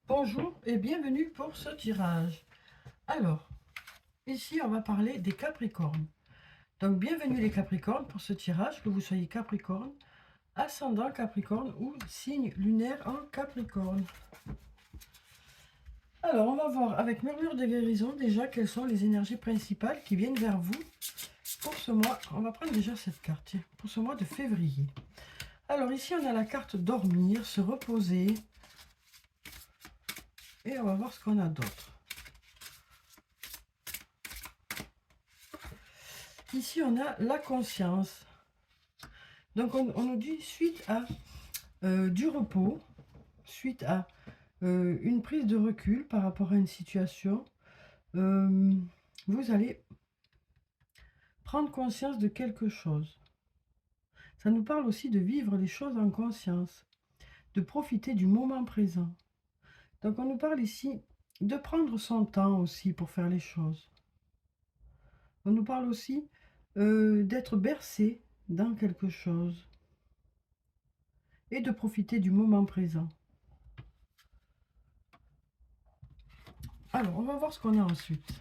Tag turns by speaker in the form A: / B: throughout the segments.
A: Bonjour et bienvenue pour ce tirage. Alors, ici on va parler des Capricornes. Donc bienvenue les Capricornes pour ce tirage, que vous soyez Capricorne, ascendant Capricorne ou signe lunaire en Capricorne. Alors on va voir avec Murmure de guérison déjà quelles sont les énergies principales qui viennent vers vous pour ce mois. On va prendre déjà cette carte, tiens, pour ce mois de février. Alors ici on a la carte dormir, se reposer. Et on va voir ce qu'on a d'autre. Ici, on a la conscience. Donc, on nous dit suite à du repos, suite à une prise de recul par rapport à une situation, vous allez prendre conscience de quelque chose. Ça nous parle aussi de vivre les choses en conscience, de profiter du moment présent. Donc, on nous parle ici de prendre son temps aussi pour faire les choses. On nous parle aussi d'être bercé dans quelque chose et de profiter du moment présent. Alors, on va voir ce qu'on a ensuite.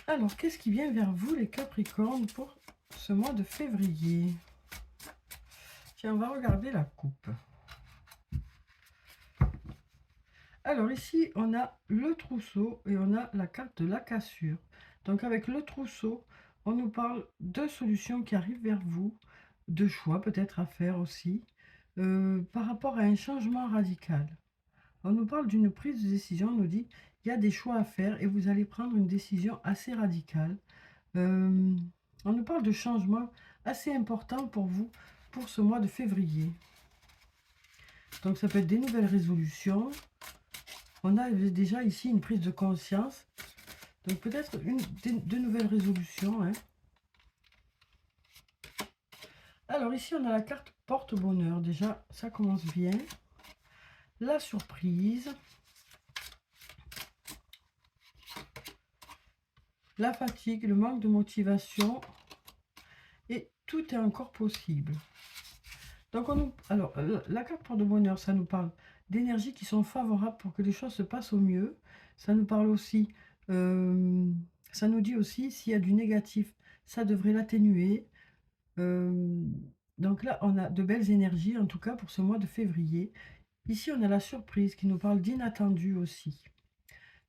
A: Alors, qu'est-ce qui vient vers vous, les Capricornes, pour ce mois de février? Tiens, on va regarder la coupe. Alors, ici, on a le trousseau et on a la carte de la cassure. Donc, avec le trousseau, on nous parle de solutions qui arrivent vers vous, de choix peut-être à faire aussi, par rapport à un changement radical. On nous parle d'une prise de décision, on nous dit il y a des choix à faire et vous allez prendre une décision assez radicale. On nous parle de changements assez importants pour vous pour ce mois de février. Donc ça peut être des nouvelles résolutions. On a déjà ici une prise de conscience. Donc peut-être de nouvelles résolutions. Hein. Alors ici on a la carte porte-bonheur. Déjà ça commence bien. La surprise. La fatigue, le manque de motivation. Et tout est encore possible. Donc, alors, la carte porte-bonheur, ça nous parle d'énergies qui sont favorables pour que les choses se passent au mieux. Ça nous parle aussi, ça nous dit aussi s'il y a du négatif, ça devrait l'atténuer. Donc là, on a de belles énergies, en tout cas pour ce mois de février. Ici, on a la surprise qui nous parle d'inattendu aussi.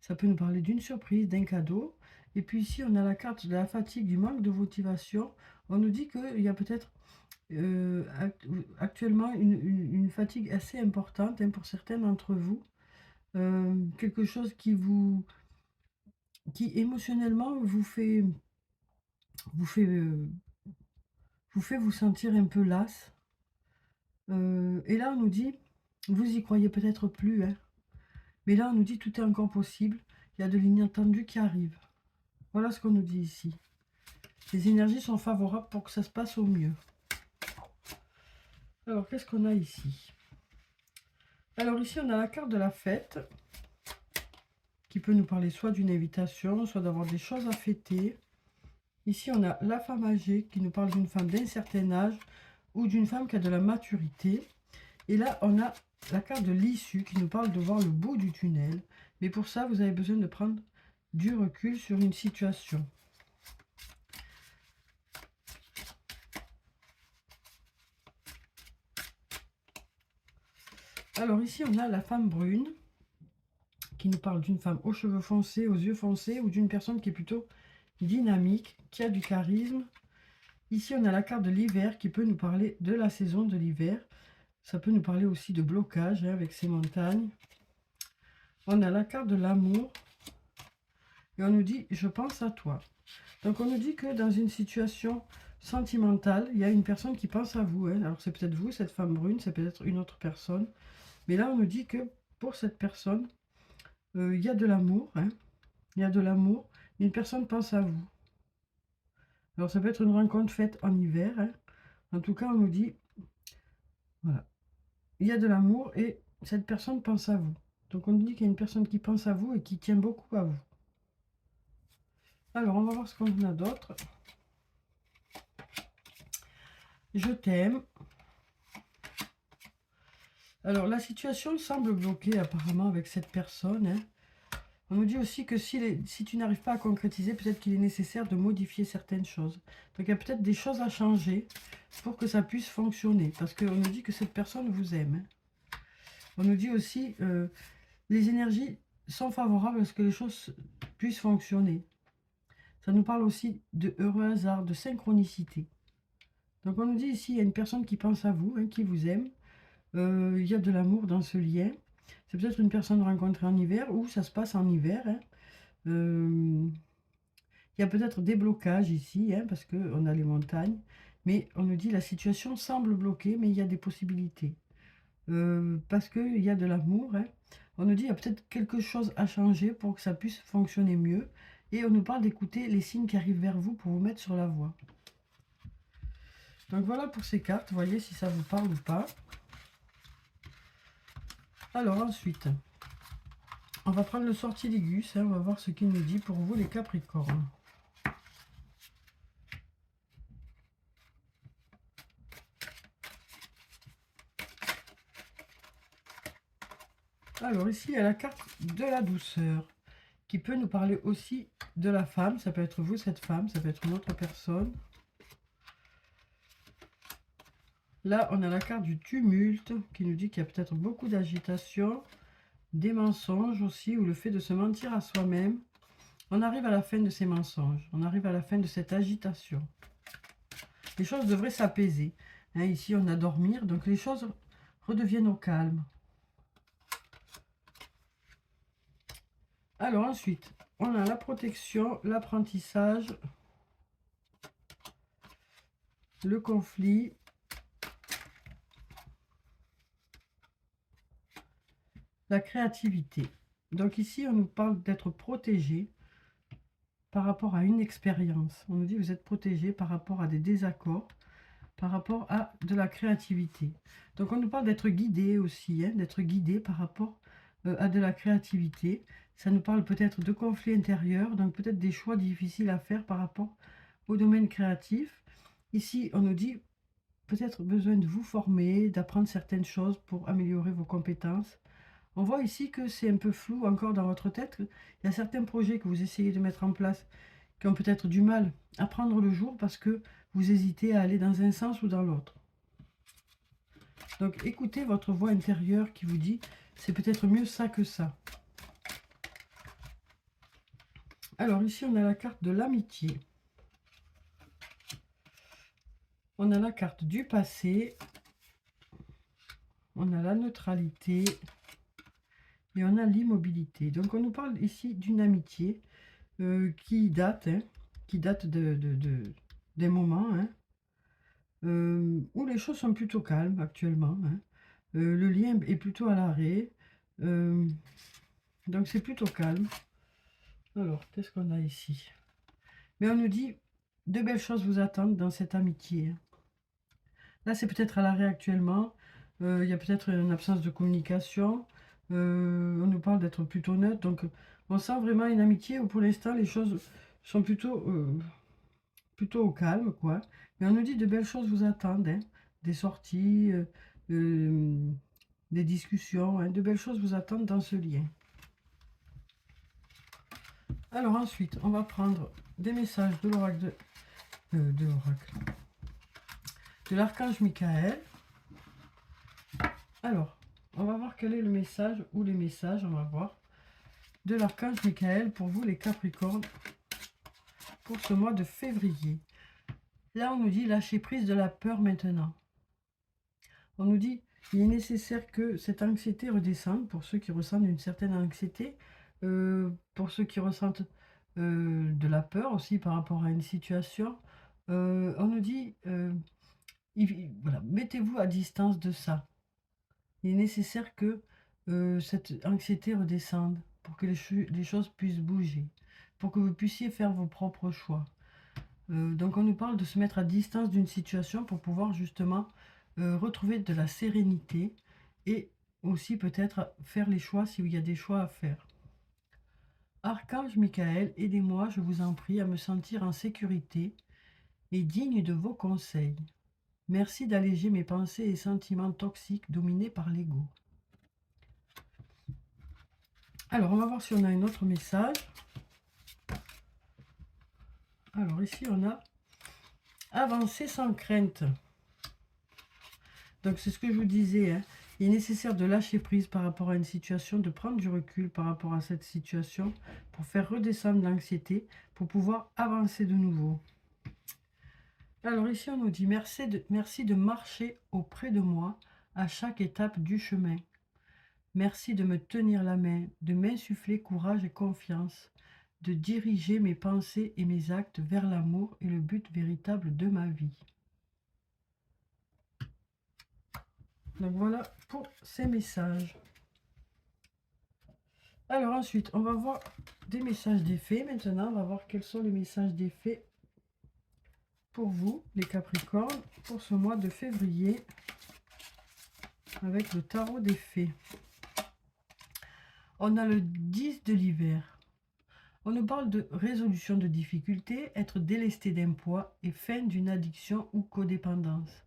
A: Ça peut nous parler d'une surprise, d'un cadeau. Et puis ici, on a la carte de la fatigue, du manque de motivation. On nous dit qu'il y a peut-être actuellement une fatigue assez importante hein, pour certains d'entre vous. Quelque chose qui émotionnellement vous fait, vous sentir un peu las. Et là, on nous dit, vous y croyez peut-être plus, hein, mais là, on nous dit tout est encore possible. Il y a de l'inattendu qui arrive. Voilà ce qu'on nous dit ici. Les énergies sont favorables pour que ça se passe au mieux. Alors, qu'est-ce qu'on a ici? Alors ici, on a la carte de la fête, qui peut nous parler soit d'une invitation, soit d'avoir des choses à fêter. Ici, on a la femme âgée, qui nous parle d'une femme d'un certain âge, ou d'une femme qui a de la maturité. Et là, on a la carte de l'issue, qui nous parle de voir le bout du tunnel. Mais pour ça, vous avez besoin de prendre du recul sur une situation. Alors ici, on a la femme brune, qui nous parle d'une femme aux cheveux foncés, aux yeux foncés, ou d'une personne qui est plutôt dynamique, qui a du charisme. Ici, on a la carte de l'hiver qui peut nous parler de la saison de l'hiver. Ça peut nous parler aussi de blocage hein, avec ces montagnes. On a la carte de l'amour. Et on nous dit « Je pense à toi ». Donc, on nous dit que dans une situation sentimentale, il y a une personne qui pense à vous. Hein. Alors, c'est peut-être vous, cette femme brune, c'est peut-être une autre personne. Mais là, on nous dit que pour cette personne, il y a de l'amour. Hein. Il y a de l'amour. Une personne pense à vous. Alors, ça peut être une rencontre faite en hiver. Hein. En tout cas, on nous dit, voilà, il y a de l'amour et cette personne pense à vous. Donc, on nous dit qu'il y a une personne qui pense à vous et qui tient beaucoup à vous. Alors, on va voir ce qu'on a d'autre. Je t'aime. Alors, la situation semble bloquée apparemment avec cette personne, hein. On nous dit aussi que si tu n'arrives pas à concrétiser, peut-être qu'il est nécessaire de modifier certaines choses. Donc, il y a peut-être des choses à changer pour que ça puisse fonctionner. Parce qu'on nous dit que cette personne vous aime, hein. On nous dit aussi, les énergies sont favorables à ce que les choses puissent fonctionner. Ça nous parle aussi de heureux hasard, de synchronicité. Donc, on nous dit ici, il y a une personne qui pense à vous, hein, qui vous aime. Il y a de l'amour dans ce lien. C'est peut-être une personne rencontrée en hiver ou ça se passe en hiver, hein. Il y a peut-être des blocages ici, hein, parce qu'on a les montagnes. Mais on nous dit la situation semble bloquée, mais il y a des possibilités. Parce qu'il y a de l'amour, hein. On nous dit il y a peut-être quelque chose à changer pour que ça puisse fonctionner mieux. Et on nous parle d'écouter les signes qui arrivent vers vous pour vous mettre sur la voie. Donc voilà pour ces cartes, voyez si ça vous parle ou pas. Alors ensuite, on va prendre le sortilège, hein, on va voir ce qu'il nous dit pour vous les Capricornes. Alors ici, il y a la carte de la douceur, qui peut nous parler aussi de la femme. Ça peut être vous, cette femme, ça peut être une autre personne. Là, on a la carte du tumulte, qui nous dit qu'il y a peut-être beaucoup d'agitation, des mensonges aussi, ou le fait de se mentir à soi-même. On arrive à la fin de ces mensonges, on arrive à la fin de cette agitation. Les choses devraient s'apaiser, hein. Ici, on a dormir, donc les choses redeviennent au calme. Alors ensuite, on a la protection, l'apprentissage, le conflit, la créativité. Donc ici, on nous parle d'être protégé par rapport à une expérience. On nous dit que vous êtes protégé par rapport à des désaccords, par rapport à de la créativité. Donc on nous parle d'être guidé aussi, hein, d'être guidé par rapport à de la créativité. Ça nous parle peut-être de conflits intérieurs, donc peut-être des choix difficiles à faire par rapport au domaine créatif. Ici, on nous dit peut-être besoin de vous former, d'apprendre certaines choses pour améliorer vos compétences. On voit ici que c'est un peu flou encore dans votre tête. Il y a certains projets que vous essayez de mettre en place qui ont peut-être du mal à prendre le jour parce que vous hésitez à aller dans un sens ou dans l'autre. Donc écoutez votre voix intérieure qui vous dit c'est peut-être mieux ça que ça. Alors ici on a la carte de l'amitié. On a la carte du passé. On a la neutralité. Et on a l'immobilité. Donc on nous parle ici d'une amitié qui date, hein, des moments, hein, où les choses sont plutôt calmes actuellement, hein. Le lien est plutôt à l'arrêt. Donc c'est plutôt calme. Alors, qu'est-ce qu'on a ici? Mais on nous dit, de belles choses vous attendent dans cette amitié, hein. Là, c'est peut-être à l'arrêt actuellement. Il y a peut-être une absence de communication. On nous parle d'être plutôt neutre. Donc, on sent vraiment une amitié où pour l'instant, les choses sont plutôt au calme, quoi. Mais on nous dit de belles choses vous attendent, hein. Des sorties, des discussions, hein. De belles choses vous attendent dans ce lien. Alors ensuite, on va prendre des messages de l'oracle de l'archange Michael. Alors, on va voir quel est le message ou les messages, on va voir, de l'archange Michael pour vous les Capricornes pour ce mois de février. Là, on nous dit lâcher prise de la peur maintenant. On nous dit il est nécessaire que cette anxiété redescende pour ceux qui ressentent une certaine anxiété, pour ceux qui ressentent de la peur aussi par rapport à une situation. On nous dit voilà, mettez-vous à distance de ça. Il est nécessaire que cette anxiété redescende pour que les choses puissent bouger, pour que vous puissiez faire vos propres choix. Donc on nous parle de se mettre à distance d'une situation pour pouvoir justement retrouver de la sérénité et aussi peut-être faire les choix s'il y a des choix à faire. Archange Michael, aidez-moi, je vous en prie, à me sentir en sécurité et digne de vos conseils. Merci d'alléger mes pensées et sentiments toxiques dominés par l'ego. Alors, on va voir si on a un autre message. Alors, ici, on a avancer sans crainte. Donc, c'est ce que je vous disais. Hein. Il est nécessaire de lâcher prise par rapport à une situation, de prendre du recul par rapport à cette situation pour faire redescendre l'anxiété, pour pouvoir avancer de nouveau. Alors ici, on nous dit merci de marcher auprès de moi à chaque étape du chemin. Merci de me tenir la main, de m'insuffler courage et confiance, de diriger mes pensées et mes actes vers l'amour et le but véritable de ma vie. Donc voilà pour ces messages. Alors ensuite, on va voir des messages d'effet. Maintenant, on va voir quels sont les messages d'effet pour vous, les Capricornes, pour ce mois de février avec le tarot des fées. On a le 10 de l'hiver. On nous parle de résolution de difficultés, être délesté d'un poids et fin d'une addiction ou codépendance.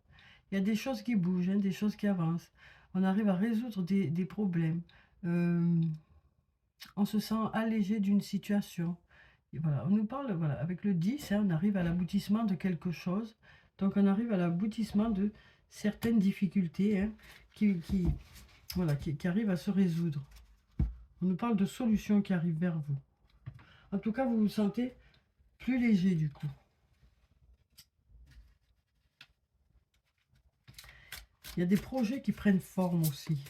A: Il y a des choses qui bougent, hein, des choses qui avancent. On arrive à résoudre des problèmes. On se sent allégé d'une situation. Et voilà, on nous parle, voilà, avec le 10, hein, on arrive à l'aboutissement de quelque chose. Donc on arrive à l'aboutissement de certaines difficultés hein, qui arrivent à se résoudre. On nous parle de solutions qui arrivent vers vous. En tout cas, vous vous sentez plus léger du coup. Il y a des projets qui prennent forme aussi.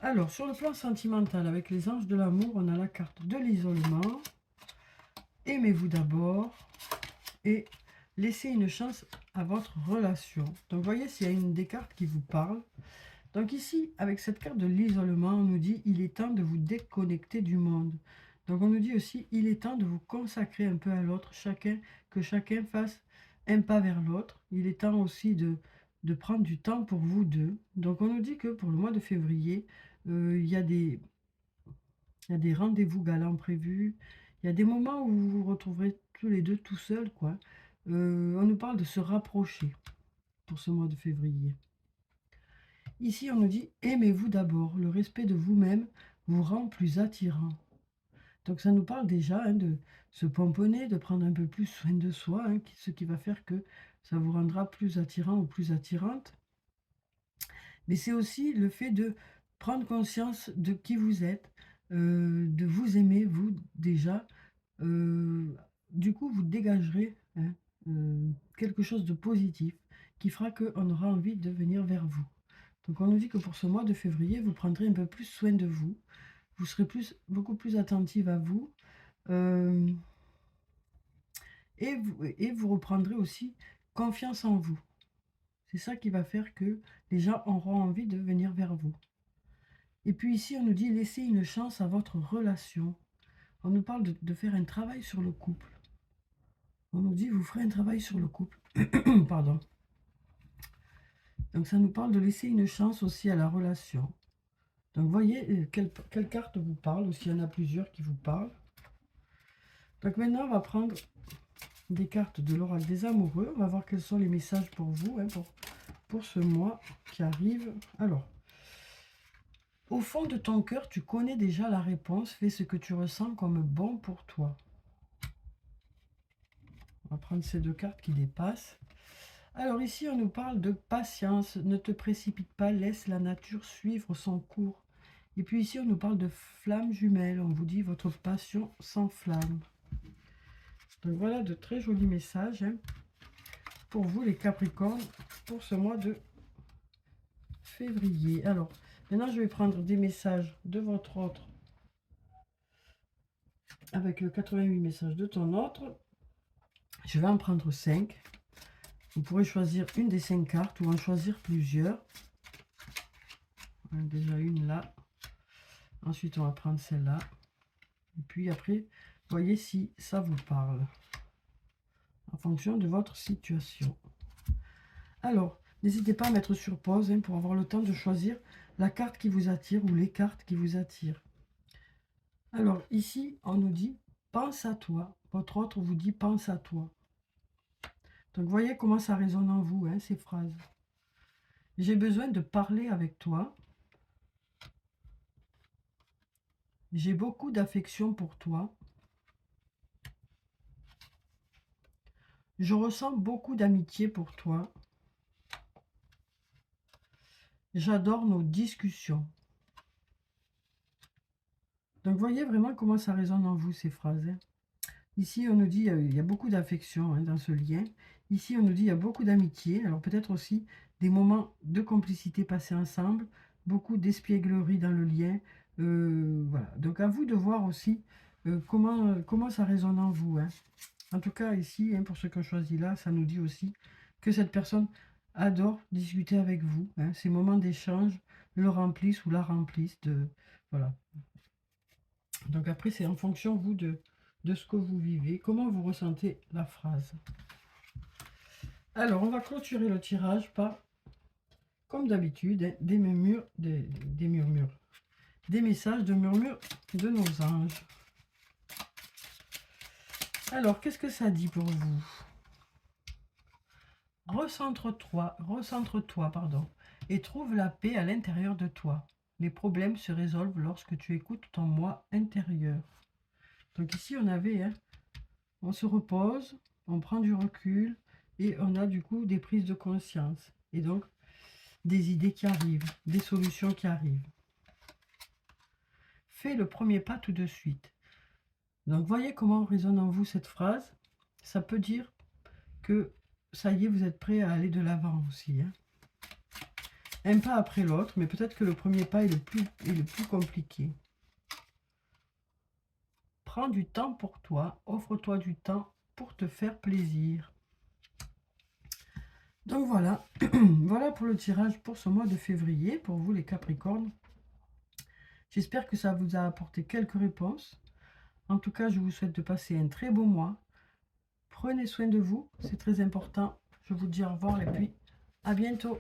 A: Alors, sur le plan sentimental, avec les anges de l'amour, on a la carte de l'isolement. Aimez-vous d'abord et laissez une chance à votre relation. Donc, voyez s'il y a une des cartes qui vous parle. Donc ici, avec cette carte de l'isolement, on nous dit il est temps de vous déconnecter du monde. Donc on nous dit aussi il est temps de vous consacrer un peu à l'autre, que chacun fasse un pas vers l'autre. Il est temps aussi de prendre du temps pour vous deux. Donc on nous dit que pour le mois de février, il y a des rendez-vous galants prévus. Il y a des moments où vous vous retrouverez tous les deux tout seuls, quoi. On nous parle de se rapprocher pour ce mois de février. Ici, on nous dit « Aimez-vous d'abord. Le respect de vous-même vous rend plus attirant. » Donc, ça nous parle déjà hein, de se pomponner, de prendre un peu plus soin de soi, hein, ce qui va faire que ça vous rendra plus attirant ou plus attirante. Mais c'est aussi le fait de prendre conscience de qui vous êtes, de vous aimer, vous, déjà. Du coup, vous dégagerez hein, quelque chose de positif qui fera qu'on aura envie de venir vers vous. Donc on nous dit que pour ce mois de février, vous prendrez un peu plus soin de vous. Vous serez beaucoup plus attentive à vous. Et vous reprendrez aussi confiance en vous. C'est ça qui va faire que les gens auront envie de venir vers vous. Et puis ici, on nous dit laissez une chance à votre relation. On nous parle de faire un travail sur le couple. On nous dit vous ferez un travail sur le couple. Pardon. Donc ça nous parle de laisser une chance aussi à la relation. Donc voyez quelle carte vous parle, ou s'il y en a plusieurs qui vous parlent. Donc maintenant, on va prendre des cartes de l'oracle des amoureux. On va voir quels sont les messages pour vous, hein, pour ce mois qui arrive. Alors, au fond de ton cœur, tu connais déjà la réponse. Fais ce que tu ressens comme bon pour toi. On va prendre ces deux cartes qui dépassent. Alors ici, on nous parle de patience. Ne te précipite pas, laisse la nature suivre son cours. Et puis ici, on nous parle de flammes jumelles. On vous dit votre passion s'enflamme. Donc voilà de très jolis messages hein, pour vous les Capricornes pour ce mois de février. Alors, maintenant je vais prendre des messages de votre autre avec le 88 messages de ton autre. Je vais en prendre 5. Vous pourrez choisir une des 5 cartes ou en choisir plusieurs. On a déjà une là. Ensuite, on va prendre celle-là. Et puis après, voyez si ça vous parle en fonction de votre situation. Alors, n'hésitez pas à mettre sur pause hein, pour avoir le temps de choisir la carte qui vous attire ou les cartes qui vous attirent. Alors, ici, on nous dit « pense à toi ». Votre autre vous dit « pense à toi ». Donc, voyez comment ça résonne en vous, hein, ces phrases. J'ai besoin de parler avec toi. J'ai beaucoup d'affection pour toi. Je ressens beaucoup d'amitié pour toi. J'adore nos discussions. Donc, voyez vraiment comment ça résonne en vous, ces phrases. Hein. Ici, on nous dit il y a beaucoup d'affection hein, dans ce lien. Ici, on nous dit il y a beaucoup d'amitié. Alors, peut-être aussi des moments de complicité passés ensemble, beaucoup d'espièglerie dans le lien. Voilà. Donc, à vous de voir aussi comment ça résonne en vous. Hein. En tout cas, ici, hein, pour ceux qui ont choisi là, ça nous dit aussi que cette personne adore discuter avec vous. Hein. Ces moments d'échange le remplissent ou la remplissent. Voilà. Donc après, c'est en fonction, vous, de ce que vous vivez, comment vous ressentez la phrase. Alors, on va clôturer le tirage par, comme d'habitude, hein, des murmures, des murmures, des messages de murmures de nos anges. Alors, qu'est-ce que ça dit pour vous? Recentre-toi, pardon, et trouve la paix à l'intérieur de toi. Les problèmes se résolvent lorsque tu écoutes ton moi intérieur. Donc ici, on avait, hein, on se repose, on prend du recul et on a du coup des prises de conscience. Et donc, des idées qui arrivent, des solutions qui arrivent. Fais le premier pas tout de suite. Donc, voyez comment résonne en vous cette phrase. Ça peut dire que ça y est, vous êtes prêt à aller de l'avant aussi. Hein. Un pas après l'autre, mais peut-être que le premier pas est le plus compliqué. Prends du temps pour toi, offre-toi du temps pour te faire plaisir. Donc voilà, voilà pour le tirage pour ce mois de février, pour vous les Capricornes. J'espère que ça vous a apporté quelques réponses. En tout cas, je vous souhaite de passer un très beau mois. Prenez soin de vous, c'est très important. Je vous dis au revoir et puis à bientôt.